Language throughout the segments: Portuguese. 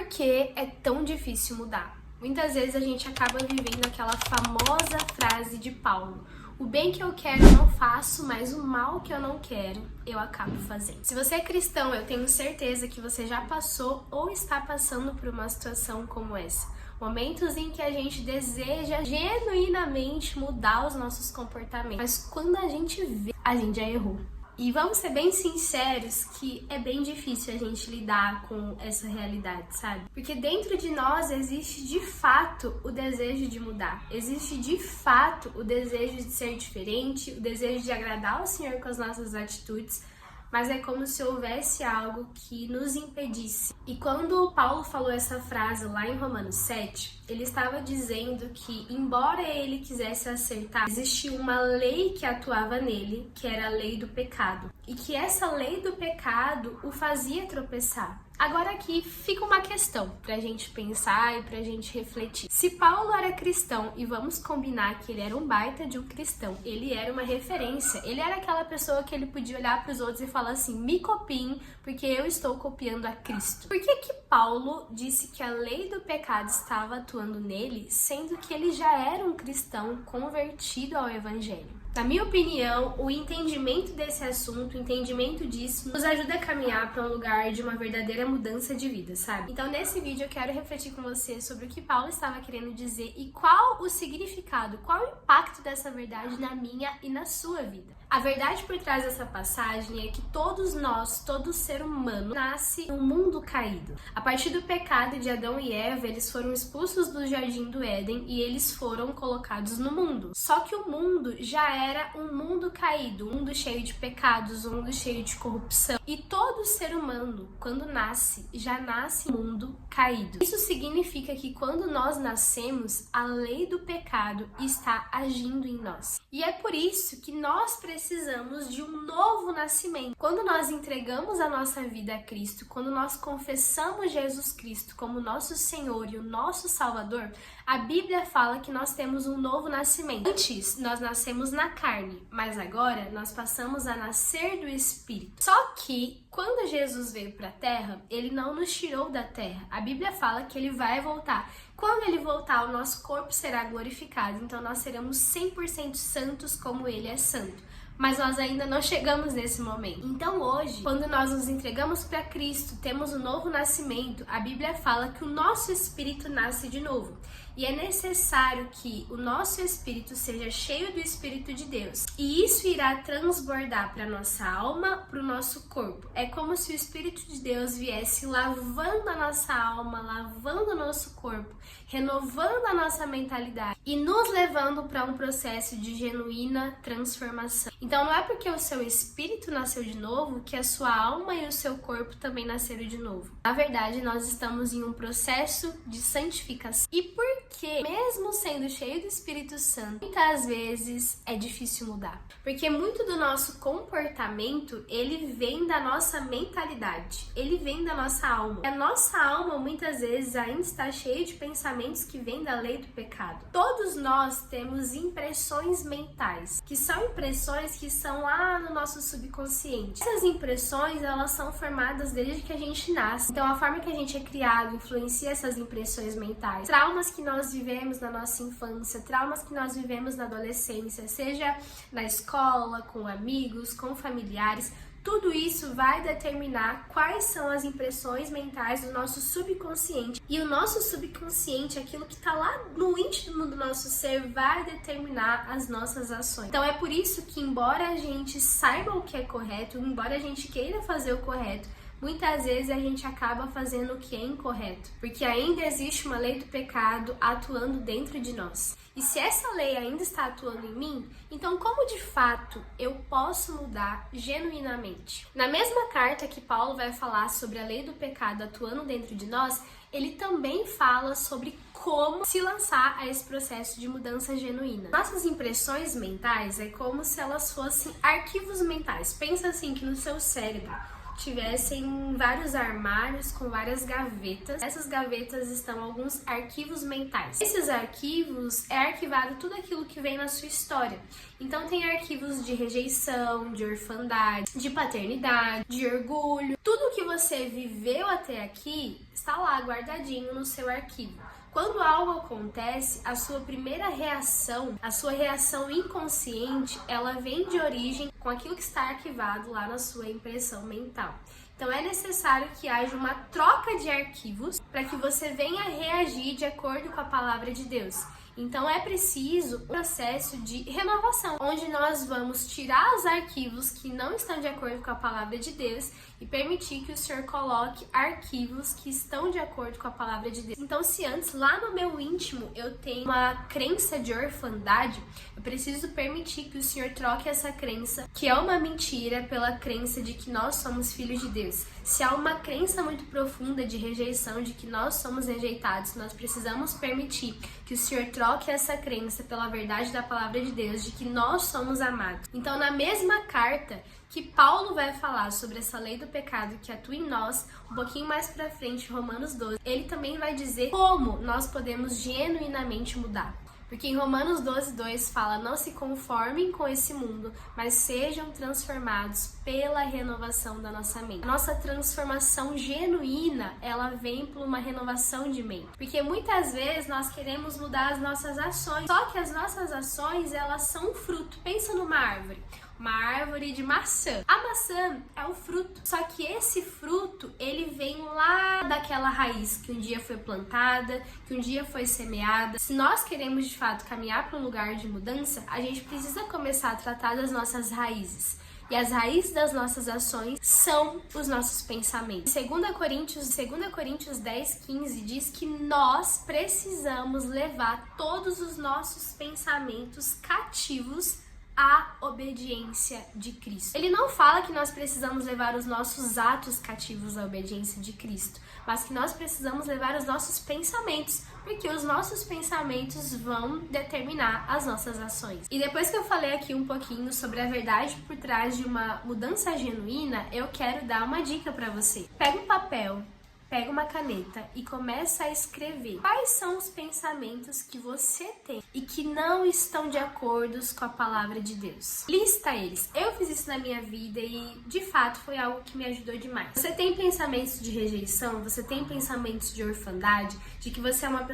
que é tão difícil mudar? Muitas vezes a gente acaba vivendo aquela famosa frase de Paulo: o bem que eu quero eu não faço, mas o mal que eu não quero eu acabo fazendo. Se você é cristão, eu tenho certeza que você já passou ou está passando por uma situação como essa. Momentos em que a gente deseja genuinamente mudar os nossos comportamentos, mas quando a gente vê, a gente já errou. E vamos ser bem sinceros que é bem difícil a gente lidar com essa realidade, sabe? Porque dentro de nós existe de fato o desejo de mudar. Existe de fato o desejo de ser diferente, o desejo de agradar ao Senhor com as nossas atitudes, mas é como se houvesse algo que nos impedisse. E quando Paulo falou essa frase lá em Romanos 7, ele estava dizendo que, embora ele quisesse acertar, existia uma lei que atuava nele, que era a lei do pecado. E que essa lei do pecado o fazia tropeçar. Agora aqui fica uma questão pra gente pensar e pra gente refletir. Se Paulo era cristão, e vamos combinar que ele era um baita de um cristão, ele era uma referência, ele era aquela pessoa que ele podia olhar pros outros e falar assim: me copiem, porque eu estou copiando a Cristo. Por que Paulo disse que a lei do pecado estava atuando nele, sendo que ele já era um cristão convertido ao evangelho? Na minha opinião, o entendimento desse assunto, o entendimento disso, nos ajuda a caminhar para um lugar de uma verdadeira mudança de vida, sabe? Então, nesse vídeo eu quero refletir com você sobre o que Paulo estava querendo dizer e qual o significado, qual o impacto dessa verdade na minha e na sua vida. A verdade por trás dessa passagem é que todos nós, todo ser humano, nasce num mundo caído. A partir do pecado de Adão e Eva, eles foram expulsos do jardim do Éden e eles foram colocados no mundo. Só que o mundo já era um mundo caído, um mundo cheio de pecados, um mundo cheio de corrupção. E todo ser humano, quando nasce, já nasce no mundo caído. Isso significa que quando nós nascemos, a lei do pecado está agindo em nós. E é por isso que nós precisamos de um novo nascimento. Quando nós entregamos a nossa vida a Cristo, quando nós confessamos Jesus Cristo como nosso Senhor e o nosso Salvador, a Bíblia fala que nós temos um novo nascimento. Antes, nós nascemos na carne, mas agora nós passamos a nascer do Espírito. Só que, quando Jesus veio para a Terra, Ele não nos tirou da Terra. A Bíblia fala que Ele vai voltar. Quando Ele voltar, o nosso corpo será glorificado, então nós seremos 100% santos como Ele é santo. Mas nós ainda não chegamos nesse momento. Então hoje, quando nós nos entregamos para Cristo, temos um novo nascimento, a Bíblia fala que o nosso espírito nasce de novo. E é necessário que o nosso espírito seja cheio do Espírito de Deus. E isso irá transbordar para nossa alma, para o nosso corpo. É como se o Espírito de Deus viesse lavando a nossa alma, lavando o nosso corpo, renovando a nossa mentalidade e nos levando para um processo de genuína transformação. Então não é porque o seu espírito nasceu de novo que a sua alma e o seu corpo também nasceram de novo. Na verdade, nós estamos em um processo de santificação. E por que, mesmo sendo cheio do Espírito Santo, muitas vezes é difícil mudar? Porque muito do nosso comportamento, ele vem da nossa mentalidade, ele vem da nossa alma. A nossa alma, muitas vezes, ainda está cheia de pensamentos que vêm da lei do pecado. Todos nós temos impressões mentais, que são impressões que são lá no nosso subconsciente. Essas impressões, elas são formadas desde que a gente nasce. Então, a forma que a gente é criado influencia essas impressões mentais. Traumas que nós vivemos na nossa infância, traumas que nós vivemos na adolescência, seja na escola, com amigos, com familiares, tudo isso vai determinar quais são as impressões mentais do nosso subconsciente. E o nosso subconsciente, aquilo que está lá no íntimo do nosso ser, vai determinar as nossas ações. Então é por isso que, embora a gente saiba o que é correto, embora a gente queira fazer o correto, muitas vezes a gente acaba fazendo o que é incorreto, porque ainda existe uma lei do pecado atuando dentro de nós. E se essa lei ainda está atuando em mim, então como de fato eu posso mudar genuinamente? Na mesma carta que Paulo vai falar sobre a lei do pecado atuando dentro de nós, ele também fala sobre como se lançar a esse processo de mudança genuína. Nossas impressões mentais é como se elas fossem arquivos mentais. Pensa assim que no seu cérebro tivessem vários armários com várias gavetas. Nessas gavetas estão alguns arquivos mentais. Esses arquivos é arquivado tudo aquilo que vem na sua história. Então tem arquivos de rejeição, de orfandade, de paternidade, de orgulho. Tudo que você viveu até aqui está lá guardadinho no seu arquivo. Quando algo acontece, a sua primeira reação, a sua reação inconsciente, ela vem de origem com aquilo que está arquivado lá na sua impressão mental. Então é necessário que haja uma troca de arquivos para que você venha reagir de acordo com a palavra de Deus. Então é preciso um processo de renovação, onde nós vamos tirar os arquivos que não estão de acordo com a palavra de Deus e permitir que o Senhor coloque arquivos que estão de acordo com a palavra de Deus. Então, se antes, lá no meu íntimo, eu tenho uma crença de orfandade, eu preciso permitir que o Senhor troque essa crença, que é uma mentira, pela crença de que nós somos filhos de Deus. Se há uma crença muito profunda de rejeição, de que nós somos rejeitados, nós precisamos permitir que o Senhor troque essa crença pela verdade da palavra de Deus, de que nós somos amados. Então, na mesma carta que Paulo vai falar sobre essa lei do pecado que atua em nós, um pouquinho mais pra frente, Romanos 12, ele também vai dizer como nós podemos genuinamente mudar. Porque em Romanos 12:2 fala: não se conformem com esse mundo, mas sejam transformados pela renovação da nossa mente. A nossa transformação genuína, ela vem por uma renovação de mente. Porque muitas vezes nós queremos mudar as nossas ações, só que as nossas ações, elas são fruto. Pensa numa árvore. Uma árvore de maçã. A maçã é o fruto, só que esse fruto, ele vem lá daquela raiz que um dia foi plantada, que um dia foi semeada. Se nós queremos de fato caminhar para um lugar de mudança, a gente precisa começar a tratar das nossas raízes. E as raízes das nossas ações são os nossos pensamentos. Em 2 Coríntios 10:15 diz que nós precisamos levar todos os nossos pensamentos cativos à obediência de Cristo. Ele não fala que nós precisamos levar os nossos atos cativos à obediência de Cristo, mas que nós precisamos levar os nossos pensamentos, porque os nossos pensamentos vão determinar as nossas ações. E depois que eu falei aqui um pouquinho sobre a verdade por trás de uma mudança genuína, eu quero dar uma dica para você. Pega um papel, pega uma caneta e começa a escrever quais são os pensamentos que você tem e que não estão de acordo com a palavra de Deus. Lista eles. Eu fiz isso na minha vida e, de fato, foi algo que me ajudou demais. Você tem pensamentos de rejeição, você tem pensamentos de orfandade, de que você é uma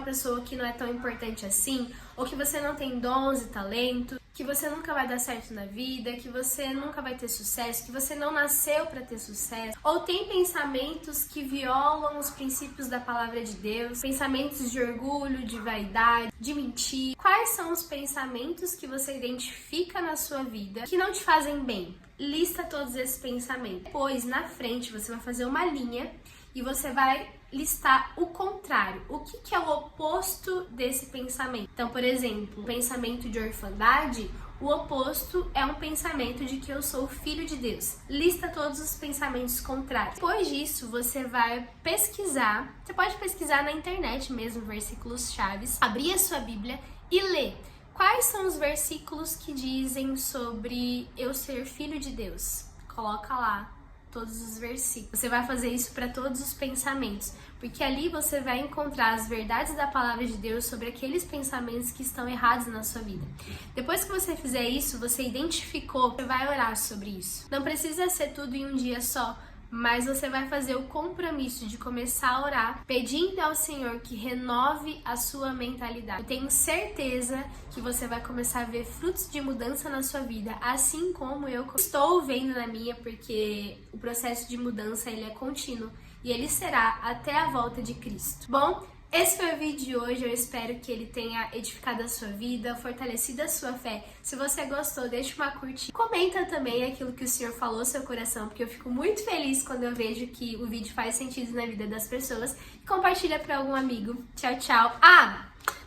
pessoa que não é tão importante assim, ou que você não tem dons e talento, que você nunca vai dar certo na vida, que você nunca vai ter sucesso, que você não nasceu para ter sucesso, ou tem pensamentos que violam os princípios da palavra de Deus, pensamentos de orgulho, de vaidade, de mentir. Quais são os pensamentos que você identifica na sua vida que não te fazem bem? Lista todos esses pensamentos. Depois, na frente, você vai fazer uma linha e você vai listar o contrário. O que é o oposto desse pensamento? Então, por exemplo, o pensamento de orfandade, o oposto é um pensamento de que eu sou filho de Deus. Lista todos os pensamentos contrários. Depois disso, você vai pesquisar. Você pode pesquisar na internet mesmo, versículos chaves, abrir a sua Bíblia e ler. Quais são os versículos que dizem sobre eu ser filho de Deus? Coloca lá todos os versículos. Você vai fazer isso para todos os pensamentos, porque ali você vai encontrar as verdades da palavra de Deus sobre aqueles pensamentos que estão errados na sua vida. Depois que você fizer isso, você identificou, você vai orar sobre isso. Não precisa ser tudo em um dia só, mas você vai fazer o compromisso de começar a orar, pedindo ao Senhor que renove a sua mentalidade. Eu tenho certeza que você vai começar a ver frutos de mudança na sua vida, assim como eu estou vendo na minha, porque o processo de mudança ele é contínuo e ele será até a volta de Cristo. Bom, esse foi o vídeo de hoje, eu espero que ele tenha edificado a sua vida, fortalecido a sua fé. Se você gostou, deixa uma curtida. Comenta também aquilo que o Senhor falou no seu coração, porque eu fico muito feliz quando eu vejo que o vídeo faz sentido na vida das pessoas. E compartilha para algum amigo. Tchau, tchau.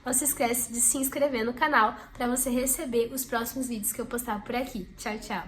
Não se esquece de se inscrever no canal para você receber os próximos vídeos que eu postar por aqui. Tchau, tchau.